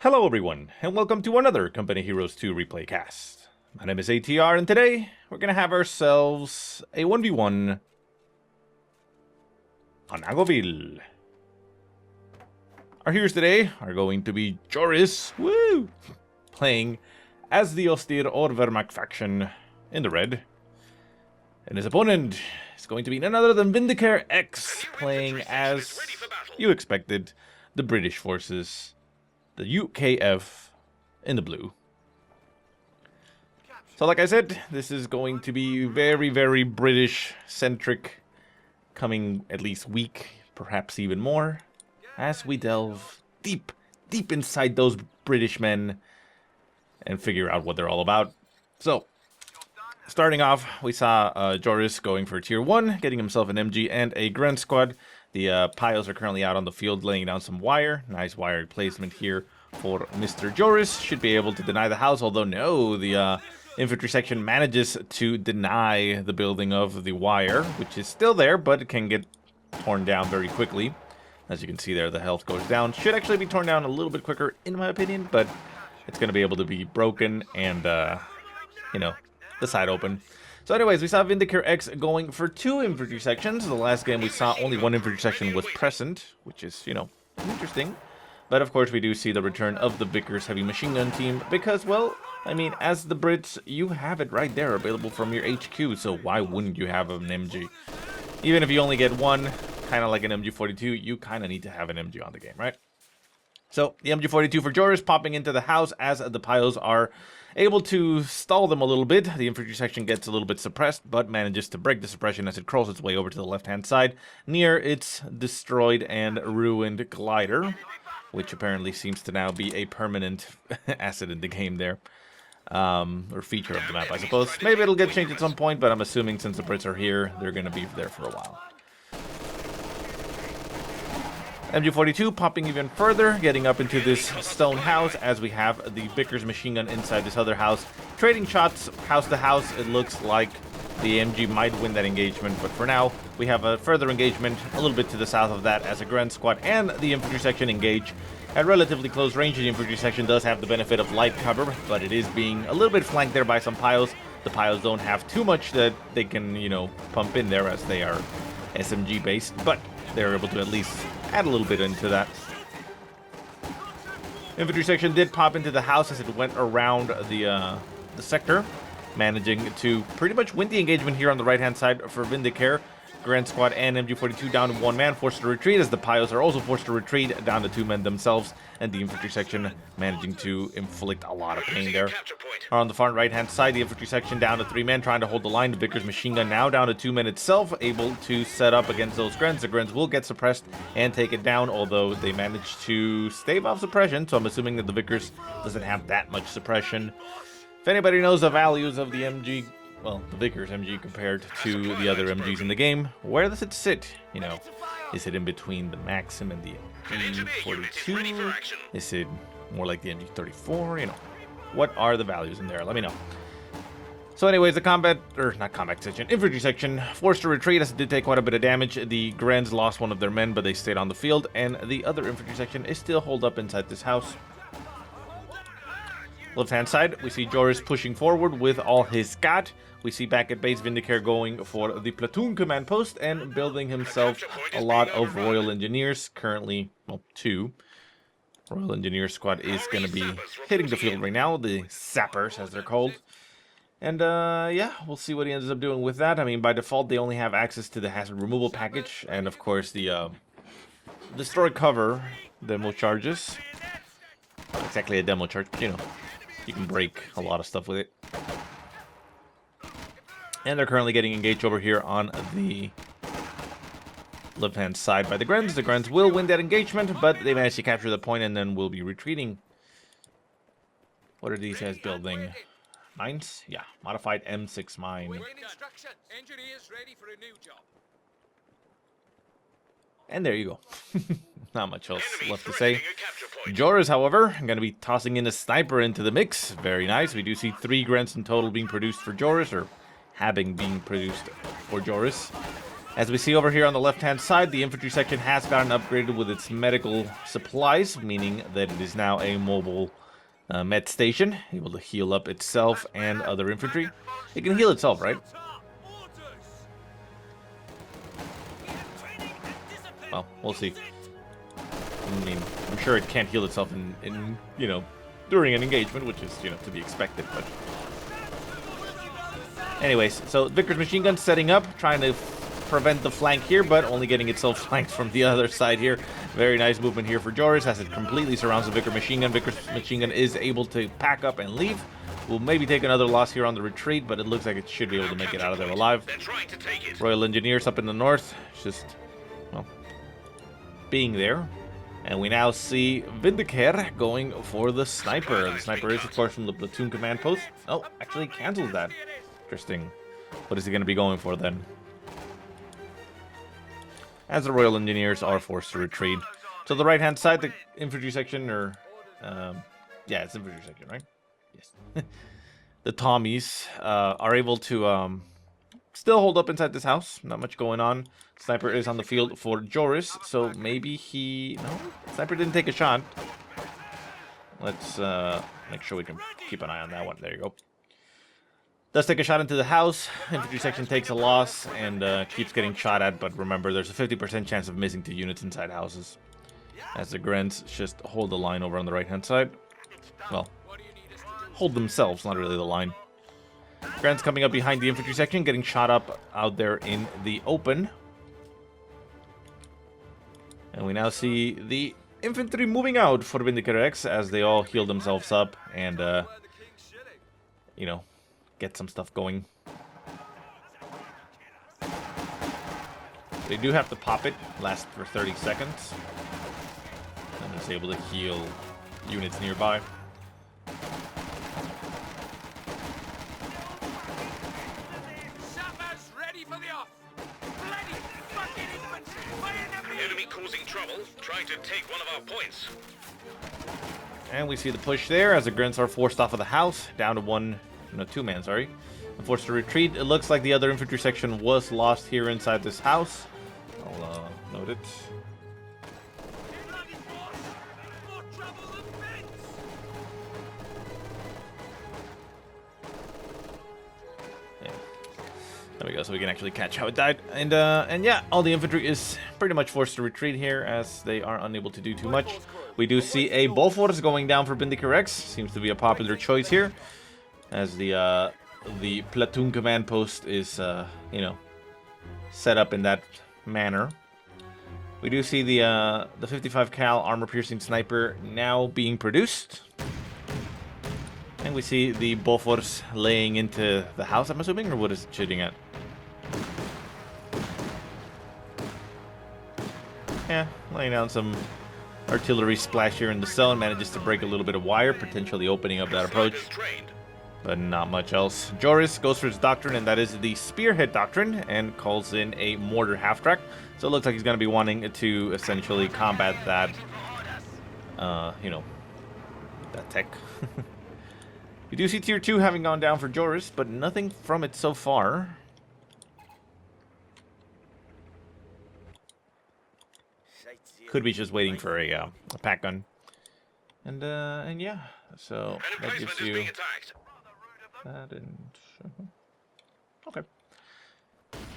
Hello everyone, and welcome to another Company Heroes 2 replay cast. My name is ATR, and today we're gonna have ourselves a 1v1 on Angoville. Our heroes today are going to be Joris, woo, playing as the Austere or Wehrmacht faction in the red. And his opponent is going to be none other than VindicareX, playing as you expected, the British forces. The UKF in the blue. So like I said, this is going to be very, very British-centric, coming at least week, perhaps even more, as we delve deep, deep inside those British men and figure out what they're all about. So, starting off, we saw Joris going for tier 1, getting himself an MG and a Grand Squad. The piles are currently out on the field laying down some wire. Nice wire placement here for Mr. Joris. Should be able to deny the house, although no, the infantry section manages to deny the building of the wire, which is still there, but it can get torn down very quickly. As you can see there, the health goes down. Should actually be torn down a little bit quicker, in my opinion, but it's going to be able to be broken and, you know, the side open. So anyways, we saw VindicareX going for 2 infantry sections. The last game we saw only 1 infantry section was present, which is, you know, interesting. But of course we do see the return of the Vickers heavy machine gun team because, well, I mean, as the Brits, you have it right there available from your HQ, so why wouldn't you have an MG? Even if you only get one, kind of like an MG42, you kind of need to have an MG on the game, right? So, the MG42 for Joris popping into the house as the piles are able to stall them a little bit. The infantry section gets a little bit suppressed, but manages to break the suppression as it crawls its way over to the left-hand side, near its destroyed and ruined glider, which apparently seems to now be a permanent asset in the game there. Or feature of the map, I suppose. Maybe it'll get changed at some point, but I'm assuming since the Brits are here, they're going to be there for a while. MG42 popping even further, getting up into this stone house as we have the Vickers machine gun inside this other house. Trading shots house to house. It looks like the MG might win that engagement, but for now, we have a further engagement a little bit to the south of that as a Grand Squad and the infantry section engage at relatively close range. The infantry section does have the benefit of light cover, but it is being a little bit flanked there by some piles. The piles don't have too much that they can, you know, pump in there as they are SMG based, but they're able to at least add a little bit into that. Infantry section did pop into the house as it went around the sector, managing to pretty much win the engagement here on the right-hand side for Vindicare. Grand Squad and MG42 down to 1 man, forced to retreat, as the piles are also forced to retreat down to 2 men themselves, and the infantry section managing to inflict a lot of pain there. On the far right-hand side, the infantry section down to 3 men, trying to hold the line. The Vickers machine gun now down to 2 men itself, able to set up against those Grens. The Grens will get suppressed and take it down, although they managed to stave off suppression, so I'm assuming that the Vickers doesn't have that much suppression. If anybody knows the values of the MG, well, the Vickers MG compared to the other MGs in the game, where does it sit? You know, is it in between the Maxim and the MG42? Is it more like the MG34? You know, what are the values in there? Let me know. So anyways, the infantry section forced to retreat as it did take quite a bit of damage. The Grens lost one of their men, but they stayed on the field, and the other infantry section is still holed up inside this house. Left-hand side, we see Joris pushing forward with all his got. We see back at base Vindicare going for the platoon command post and building himself a lot of Royal Engineers. Currently, well, 2. Royal Engineer squad is going to be hitting the field right now, the sappers as they're called. And yeah, we'll see what he ends up doing with that. I mean, by default, they only have access to the hazard removal package and, of course, the destroy cover demo charges. Not exactly a demo charge, but you know, you can break a lot of stuff with it. And they're currently getting engaged over here on the left-hand side by the Grens. The Grens will win that engagement, but they managed to capture the point and then will be retreating. What are these guys building? Mines? Yeah, modified M6 mine. And there you go. Not much else left to say. Joris, however, going to be tossing in a sniper into the mix. Very nice. We do see 3 Grens in total being produced for Joris, or having been produced for Joris. As we see over here on the left-hand side, the infantry section has gotten upgraded with its medical supplies, meaning that it is now a mobile med station, able to heal up itself and other infantry. It can heal itself, right? Well, we'll see. I mean, I'm sure it can't heal itself in you know, during an engagement, which is, you know, to be expected, but... Anyways, so Vickers machine gun setting up, trying to prevent the flank here, but only getting itself flanked from the other side here. Very nice movement here for Joris, as it completely surrounds the Vickers machine gun. Vickers machine gun is able to pack up and leave. We'll maybe take another loss here on the retreat, but it looks like it should be able to make it out of there alive. Royal Engineers up in the north, just, well, being there. And we now see Vindicare going for the sniper. The sniper is, of course, from the platoon command post. Oh, actually cancels that. Interesting. What is he going to be going for then? As the Royal Engineers are forced to retreat. So the right-hand side, the infantry section, or... yeah, it's infantry section, right? Yes. The Tommies are able to still hold up inside this house. Not much going on. Sniper is on the field for Joris, so maybe he... No, Sniper didn't take a shot. Let's make sure we can keep an eye on that one. There you go. Does take a shot into the house. Infantry section takes a loss and keeps getting shot at, but remember, there's a 50% chance of missing 2 units inside houses. As the Grents just hold the line over on the right-hand side. Well, hold themselves, not really the line. Grant's coming up behind the infantry section, getting shot up out there in the open. And we now see the infantry moving out for VindicareX as they all heal themselves up and, you know, get some stuff going. They do have to pop it, last for 30 seconds. And it's able to heal units nearby. Enemy causing trouble, trying to take one of our points. And we see the push there as the Grunts are forced off of the house, down to 2 man, sorry. And forced to retreat. It looks like the other infantry section was lost here inside this house. I'll note it. There we go, so we can actually catch how it died. And yeah, all the infantry is pretty much forced to retreat here as they are unable to do too much. We do see a Bofors going down for VindicareX. Seems to be a popular choice here, as the platoon command post is, you know, set up in that manner. We do see the 55 cal armor-piercing sniper now being produced. And we see the Bofors laying into the house, I'm assuming, or what is it shooting at? Yeah, laying down some artillery splash here in the zone, manages to break a little bit of wire, potentially opening up that approach, but not much else. Joris goes for his Doctrine, and that is the Spearhead Doctrine, and calls in a mortar half-track. So it looks like he's going to be wanting to essentially combat that, you know, that tech. You do see Tier 2 having gone down for Joris, but nothing from it so far. Could be just waiting for a pack gun. And yeah, so that gives you that and... Okay.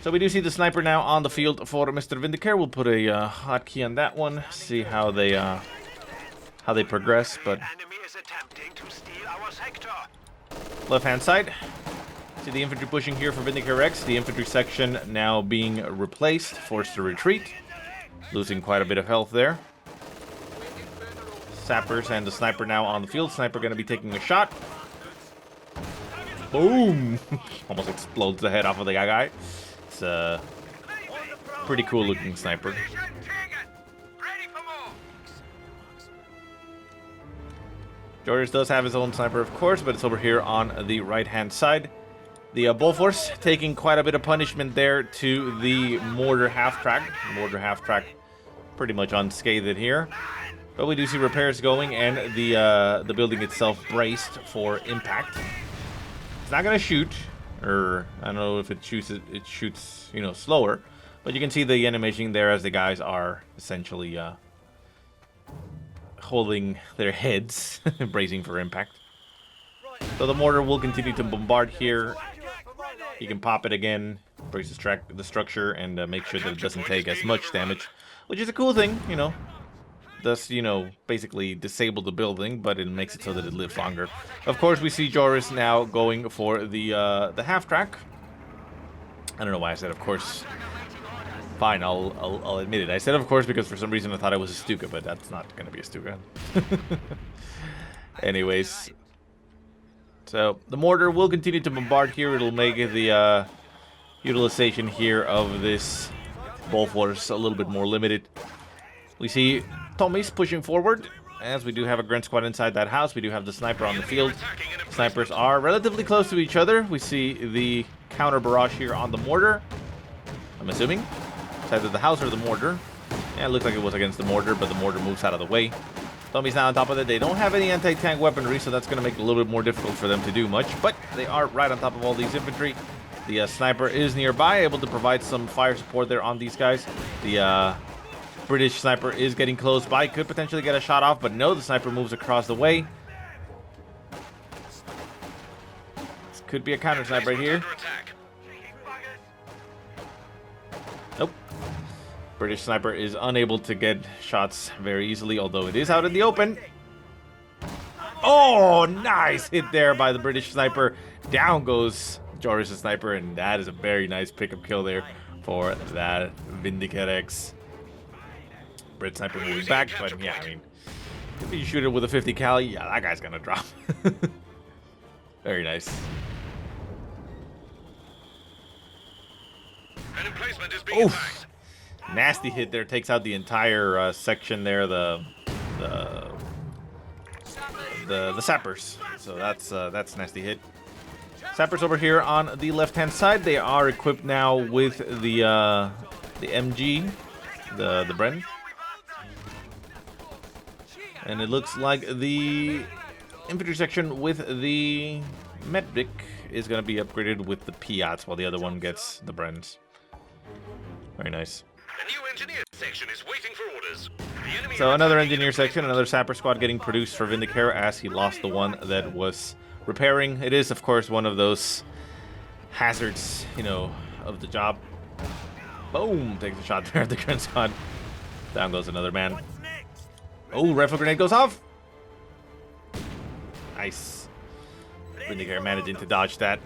So we do see the sniper now on the field for Mr. Vindicare. We'll put a hotkey on that one, see how they progress, but... Left-hand side. See the infantry pushing here for VindicareX. The infantry section now being replaced, forced to retreat. Losing quite a bit of health there. Sappers and the sniper now on the field. Sniper going to be taking a shot. Boom! Almost explodes the head off of the guy. It's a pretty cool looking sniper. Joris does have his own sniper, of course, but it's over here on the right-hand side. The Bofors taking quite a bit of punishment there to the mortar half-track. Mortar half-track pretty much unscathed here. But we do see repairs going, and the building itself braced for impact. It's not going to shoot, or I don't know if it shoots, you know, slower. But you can see the animation there as the guys are essentially holding their heads, bracing for impact. So the mortar will continue to bombard here. You can pop it again, brace the structure, and make sure that it doesn't take as much damage, which is a cool thing, you know. Thus, you know, basically disable the building, but it makes it so that it lives longer. Of course, we see Joris now going for the half-track. I don't know why I said of course. Fine, I'll admit it. I said of course because for some reason I thought it was a Stuka, but that's not going to be a Stuka. Anyways. So, the mortar will continue to bombard here. It'll make the utilization here of this ball force a little bit more limited. We see Tommy's pushing forward, as we do have a Grunt Squad inside that house. We do have the sniper on the field. Snipers are relatively close to each other. We see the counter barrage here on the mortar. I'm assuming. It's either the house or the mortar. Yeah, it looked like it was against the mortar, but the mortar moves out of the way. Tommy's now on top of it. They don't have any anti-tank weaponry, so that's going to make it a little bit more difficult for them to do much. But they are right on top of all these infantry. The sniper is nearby, able to provide some fire support there on these guys. The British sniper is getting close by. Could potentially get a shot off, but no, the sniper moves across the way. This could be a counter sniper right here. Nope. British sniper is unable to get shots very easily, although it is out in the open. Oh, nice hit there by the British sniper. Down goes Joris' sniper, and that is a very nice pickup kill there for that VindicareX. Brit sniper moving back, but yeah, I mean, if you shoot it with a 50 cal, yeah, that guy's gonna drop. Very nice. An emplacement is being attacked. Nasty hit there, takes out the entire section there, the sappers. So that's a nasty hit. Sappers over here on the left-hand side. They are equipped now with the MG, the Bren. And it looks like the infantry section with the medic is going to be upgraded with the Piats, while the other one gets the Brens. Very nice. A new engineer section is waiting for orders. So another engineer section, another sapper squad getting produced for Vindicare as he lost the one that was repairing. It is, of course, one of those hazards, you know, of the job. Boom! Takes a shot there at the Grunt Squad. Down goes another man. Oh, rifle grenade goes off. Nice. Vindicare managing to dodge that.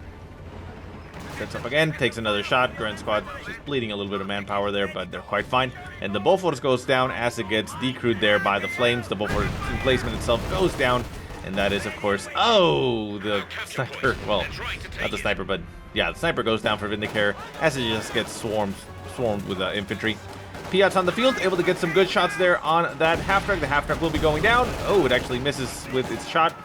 Sets up again, takes another shot. Grunt Squad just bleeding a little bit of manpower there, but they're quite fine. And the Bofors goes down as it gets decrewed there by the flames. The Bofors emplacement itself goes down. And that is, of course, oh, the sniper. Well, not the sniper, but yeah, the sniper goes down for Vindicare as it just gets swarmed with infantry. Piats on the field, able to get some good shots there on that half-track. The half-track will be going down. Oh, it actually misses with its shot.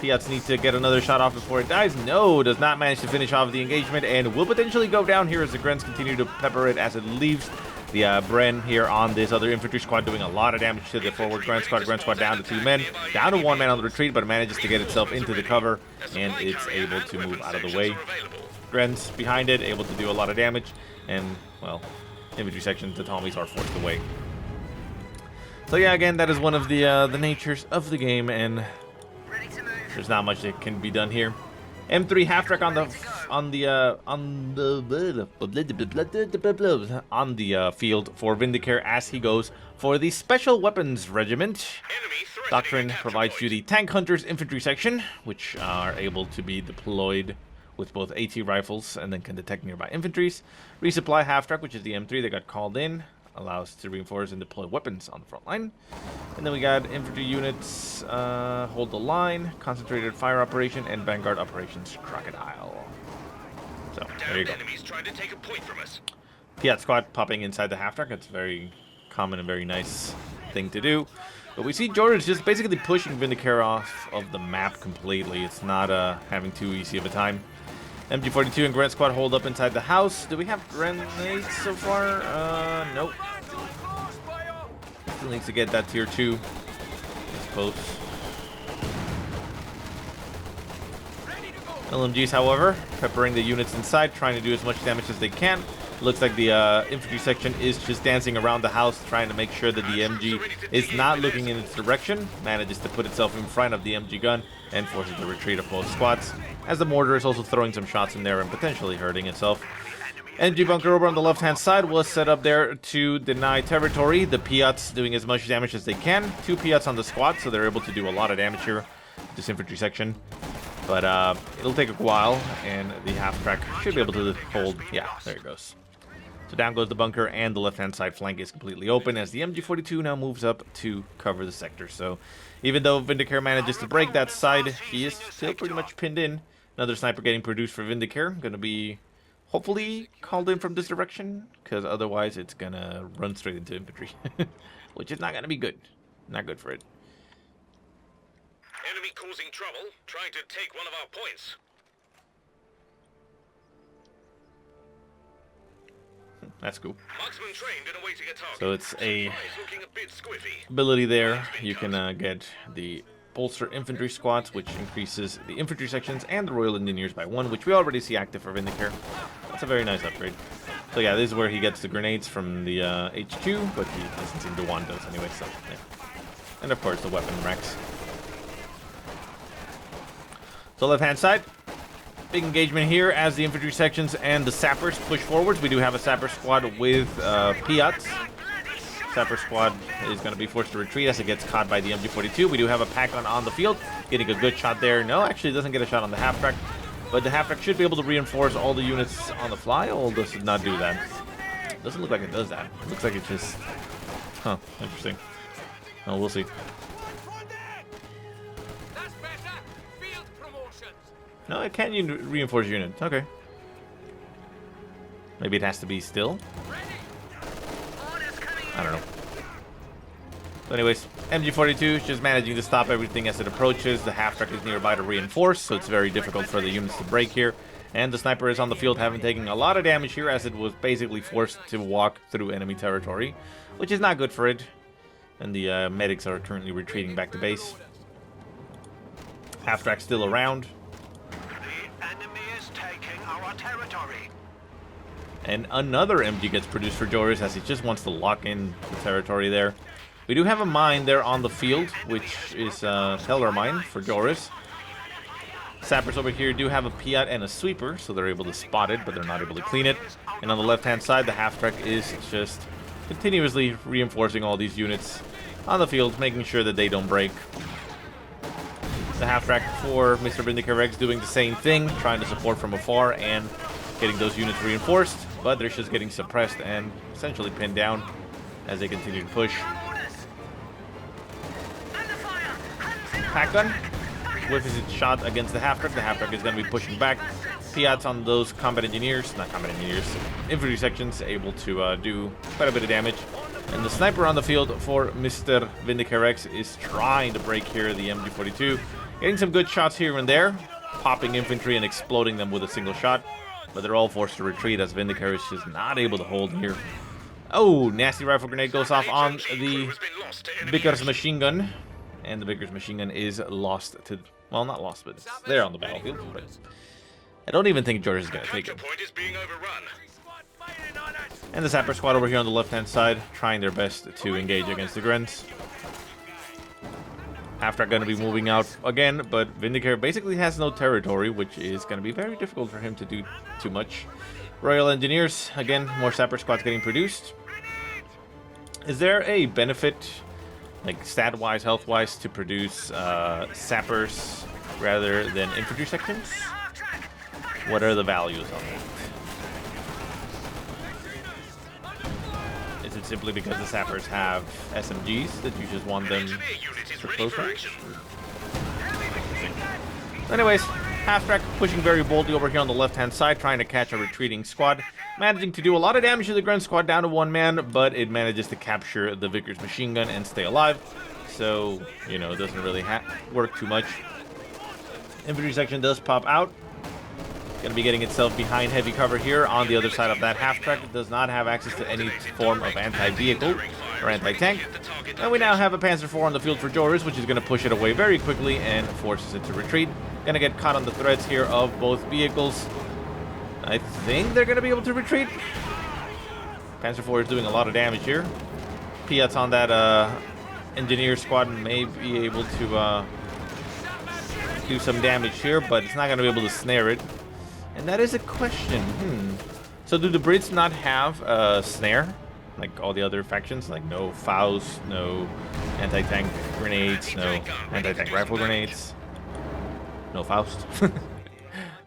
Piats needs to get another shot off before it dies. No, does not manage to finish off the engagement and will potentially go down here as the Grens continue to pepper it as it leaves. The Bren here on this other infantry squad doing a lot of damage to the forward Grunt Squad. Grunt Squad down to 2 men, down to 1 man on the retreat, but manages to get itself into the cover, and it's able to move out of the way. Grens behind it, able to do a lot of damage, and, well, infantry section, the Tommies are forced away. So yeah, again, that is one of the natures of the game, and there's not much that can be done here. M3 half-track on the field for Vindicare as he goes for the Special Weapons Regiment. Doctrine provides you the Tank Hunters Infantry section, which are able to be deployed with both AT rifles and then can detect nearby infantries. Resupply half-track, which is the M3 that got called in, allows to reinforce and deploy weapons on the front line. And then we got infantry units, hold the line, concentrated fire operation, and vanguard operations crocodile. So there you go. Trying to take a point from us. Piat squad popping inside the half-track. That's a very common and very nice thing to do. But we see Joris just basically pushing Vindicare off of the map completely. It's not having too easy of a time. MG42 and Grunt Squad hold up inside the house. Do we have grenades so far? Nope. Still needs to get that tier 2, I suppose. LMGs, however, peppering the units inside, trying to do as much damage as they can. Looks like the infantry section is just dancing around the house, trying to make sure that the MG is not looking in its direction. Manages to put itself in front of the MG gun and forces the retreat of both squads, as the mortar is also throwing some shots in there and potentially hurting itself. MG bunker over on the left-hand side was set up there to deny territory. The Piats doing as much damage as they can. 2 Piats on the squad, so they're able to do a lot of damage here, this infantry section. But it'll take a while, and the half-track should be able to hold. Yeah, there it goes. So down goes the bunker, and the left-hand side flank is completely open as the MG42 now moves up to cover the sector. So even though Vindicare manages to break that side, he is still pretty much pinned in. Another sniper getting produced for Vindicare. Going to be hopefully called in from this direction, because otherwise it's going to run straight into infantry, which is not going to be good. Not good for it. Enemy causing trouble, trying to take one of our points. That's cool. Marksman trained in awaiting a target. So it's a looking a bit squiffy. ability there. You can get the bolster infantry squads, which increases the infantry sections and the Royal Engineers by 1, which we already see active for Vindicare. That's a very nice upgrade. So yeah, this is where he gets the grenades from the HQ, but he doesn't seem to want those anyway, so yeah. And of course the weapon racks. So left-hand side, big engagement here as the infantry sections and the sappers push forwards. We do have a sapper squad with Piats. Sapper squad is going to be forced to retreat as it gets caught by the MG42. We do have a pack on the field, getting a good shot there. No, actually it doesn't get a shot on the half-track, but the half-track should be able to reinforce all the units on the fly. Oh, this does not do that. Doesn't look like it does that. It looks like it just... Huh, interesting. Oh, we'll see. No, it can reinforce units. Okay. Maybe it has to be still. I don't know. So anyways, MG42 is just managing to stop everything as it approaches. The half-track is nearby to reinforce, so it's very difficult for the units to break here. And the sniper is on the field, having taken a lot of damage here as it was basically forced to walk through enemy territory, which is not good for it. And the medics are currently retreating back to base. Half-track still around. Territory. And another MG gets produced for Joris as he just wants to lock in the territory there. We do have a mine there on the field, which is Teller mine for Joris. Sappers over here do have a Piat and a sweeper, so they're able to spot it, but they're not able to clean it. And on the left-hand side, the half-track is just continuously reinforcing all these units on the field, making sure that they don't break. The half-track for Mr. VindicareX doing the same thing, trying to support from afar and getting those units reinforced, but they're just getting suppressed and essentially pinned down as they continue to push. Pack gun whiffs its shot against the half-track. The half-track is going to be pushing back. Piats on those combat engineers, not combat engineers, infantry sections, able to do quite a bit of damage. And the sniper on the field for Mr. VindicareX is trying to break here the MG42. Getting some good shots here and there, popping infantry and exploding them with a single shot. But they're all forced to retreat as Vindicare is just not able to hold here. Oh, nasty rifle grenade goes off on the Vickers machine gun. And the Vickers machine gun is lost to... Well, not lost, but it's there on the battlefield. But I don't even think Joris is going to take it. And the sapper squad over here on the left-hand side, trying their best to engage against the Grens. After going to be moving out again, but Vindicare basically has no territory, which is going to be very difficult for him to do too much. Royal Engineers, again, more sapper squads getting produced. Is there a benefit, like stat-wise, health-wise, to produce sappers rather than infantry sections? What are the values on that? Is it simply because the sappers have SMGs that you just want them for close range? Anyways, half-track pushing very boldly over here on the left-hand side, trying to catch a retreating squad. Managing to do a lot of damage to the Gren squad down to 1 man, but it manages to capture the Vickers machine gun and stay alive. So, you know, it doesn't really work too much. Infantry section does pop out. Going to be getting itself behind heavy cover here on the other side of that half-track. It does not have access to any form of anti-vehicle or anti-tank. And we now have a Panzer IV on the field for Joris, which is going to push it away very quickly and forces it to retreat. Going to get caught on the threads here of both vehicles. I think they're going to be able to retreat. Panzer IV is doing a lot of damage here. Piats on that engineer squad may be able to do some damage here, but it's not going to be able to snare it. And that is a question. So do the Brits not have a snare? Like all the other factions? Like no Faust, no anti-tank grenades, no anti-tank rifle grenades. No Faust.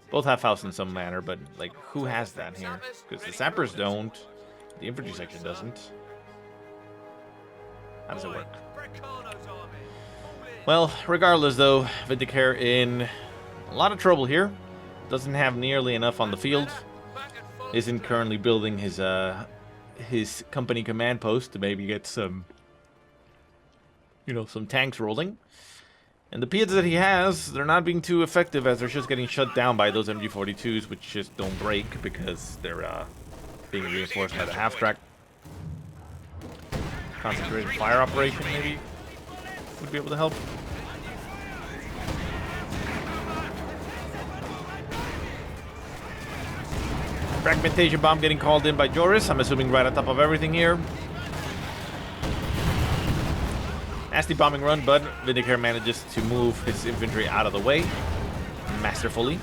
Both have Faust in some manner, but like who has that here? Because the sappers don't. The infantry section doesn't. How does it work? Well, regardless though, Vindicare in a lot of trouble here. Doesn't have nearly enough on the field. Isn't currently building his company command post to maybe get some, some tanks rolling. And the Piats that he has, they're not being too effective as they're just getting shut down by those MG42s, which just don't break because they're being reinforced by the half-track. Concentrated fire operation maybe would be able to help. Fragmentation bomb getting called in by Joris. I'm assuming right on top of everything here. Nasty bombing run, but Vindicare manages to move his infantry out of the way masterfully.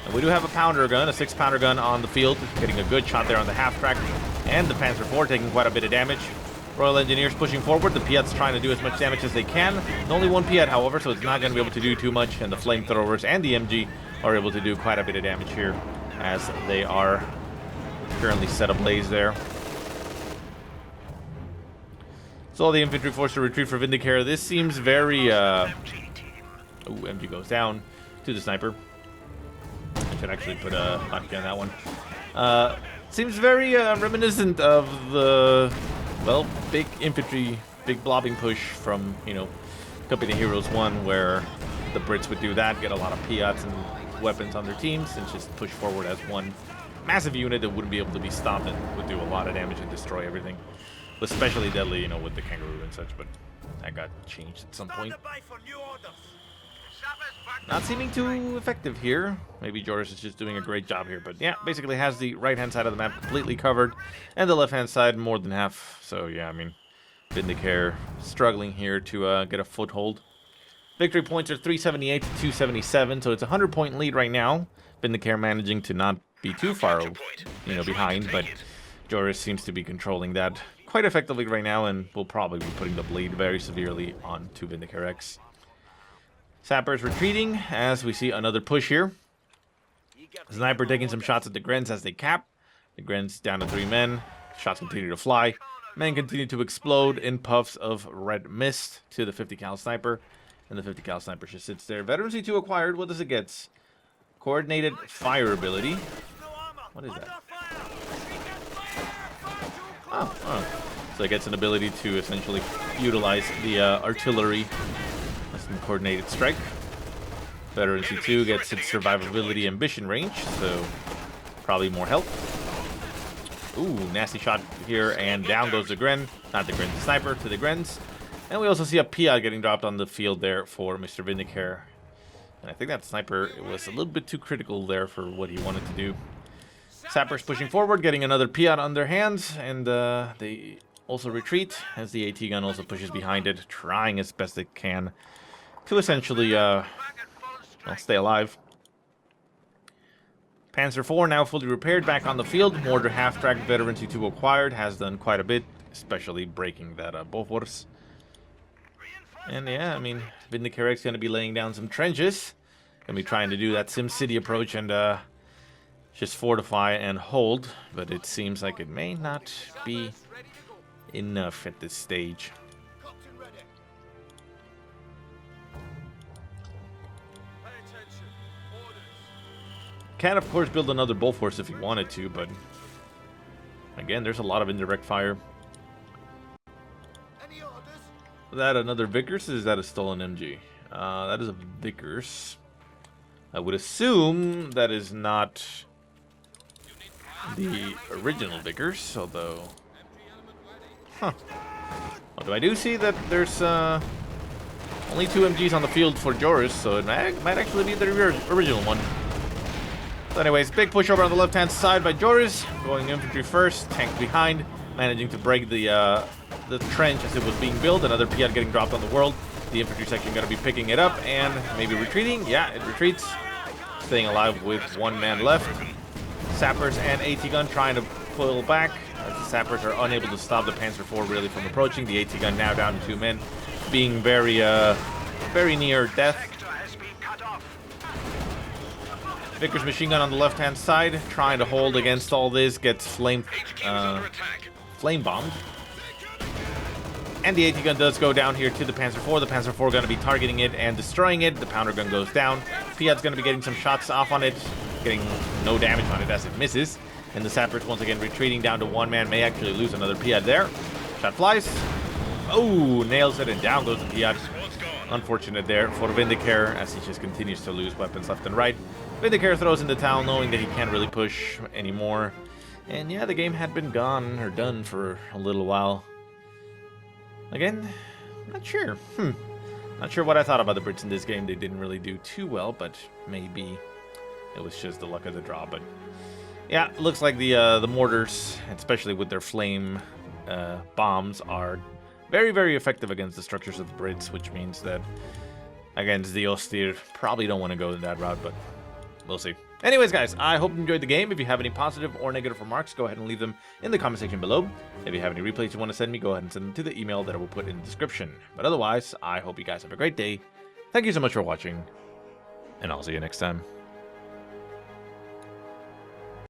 And we do have a pounder gun, a 6-pounder gun on the field, getting a good shot there on the half-track. And the Panzer IV taking quite a bit of damage. Royal Engineers pushing forward. The Piats trying to do as much damage as they can. Only one Piat, however, so it's not going to be able to do too much. And the flamethrowers and the MG are able to do quite a bit of damage here as they are currently set ablaze there. So all the infantry forced to retreat for Vindicare. This seems very... Ooh, MG goes down to the sniper. I should actually put a hotkey on that one. Seems very reminiscent of the, well, big infantry, big blobbing push from, Company Heroes 1, where the Brits would do that, get a lot of Piats and weapons on their teams, and just push forward as one massive unit that wouldn't be able to be stopped and would do a lot of damage and destroy everything. Especially deadly, with the kangaroo and such, but that got changed at some point. Not seeming too effective here. Maybe Joris is just doing a great job here, but yeah, basically has the right-hand side of the map completely covered, and the left-hand side more than half. So yeah, I mean, Vindicare struggling here to get a foothold. Victory points are 378 to 277, so it's a 100-point lead right now. Vindicare managing to not be too far, behind, but Joris seems to be controlling that quite effectively right now, and will probably be putting the bleed very severely onto VindicareX. Sappers retreating as we see another push here. Sniper taking some shots at the Grens as they cap. The Grens down to 3 men. Shots continue to fly. Men continue to explode in puffs of red mist to the 50 cal sniper. And the 50 cal sniper just sits there. Veteran C2 acquired. What does it get? Coordinated fire ability. What is that? Oh. So it gets an ability to essentially utilize the artillery as a coordinated strike. Veteran C2 gets its survivability ambition range, so probably more health. Ooh, nasty shot here, and down goes the Gren. Not the Gren, the sniper to the Grens. And we also see a Piat getting dropped on the field there for Mr. Vindicare. And I think that sniper was a little bit too critical there for what he wanted to do. Sappers pushing forward, getting another Piat on their hands, and they also retreat as the AT gun also pushes behind it, trying as best it can to essentially stay alive. Panzer IV now fully repaired, back on the field. Mortar half-track Veteran C2 acquired, has done quite a bit, especially breaking that Bofors. And yeah, I mean, VindicareX going to be laying down some trenches. Going to be trying to do that SimCity approach and just fortify and hold, but it seems like it may not be enough at this stage. Can of course build another Bofors if he wanted to, but again, there's a lot of indirect fire. Is that another Vickers? Or is that a stolen MG? That is a Vickers. I would assume that is not the original Vickers, although... Huh. Although I do see that there's only 2 MGs on the field for Joris, so it might actually be the original one. So anyways, big push over on the left-hand side by Joris, going infantry first, tank behind, managing to break the trench as it was being built. Another Piat getting dropped on the world. The infantry section going to be picking it up and maybe retreating. Yeah, it retreats. Staying alive with one man left. Sappers and AT gun trying to pull back. As the sappers are unable to stop the Panzer IV really from approaching. The AT gun now down to 2 men, being very near death. Vickers machine gun on the left-hand side, trying to hold against all this, gets flame bombed. And the AT gun does go down here to the Panzer IV. The Panzer IV going to be targeting it and destroying it. The pounder gun goes down. Piat's going to be getting some shots off on it, getting no damage on it as it misses. And the sappers once again retreating down to 1 man, may actually lose another Piat there. Shot flies. Oh, nails it, and down goes the Piat. Unfortunate there for Vindicare, as he just continues to lose weapons left and right. Vindicare throws in the towel, knowing that he can't really push anymore. And yeah, the game had been gone, or done, for a little while. Again, not sure. Not sure what I thought about the Brits in this game. They didn't really do too well, but maybe it was just the luck of the draw. But yeah, it looks like the mortars, especially with their flame bombs, are very, very effective against the structures of the Brits, which means that against the Ostir, probably don't want to go that route, but we'll see. Anyways, guys, I hope you enjoyed the game. If you have any positive or negative remarks, go ahead and leave them in the comment section below. If you have any replays you want to send me, go ahead and send them to the email that I will put in the description. But otherwise, I hope you guys have a great day. Thank you so much for watching, and I'll see you next time.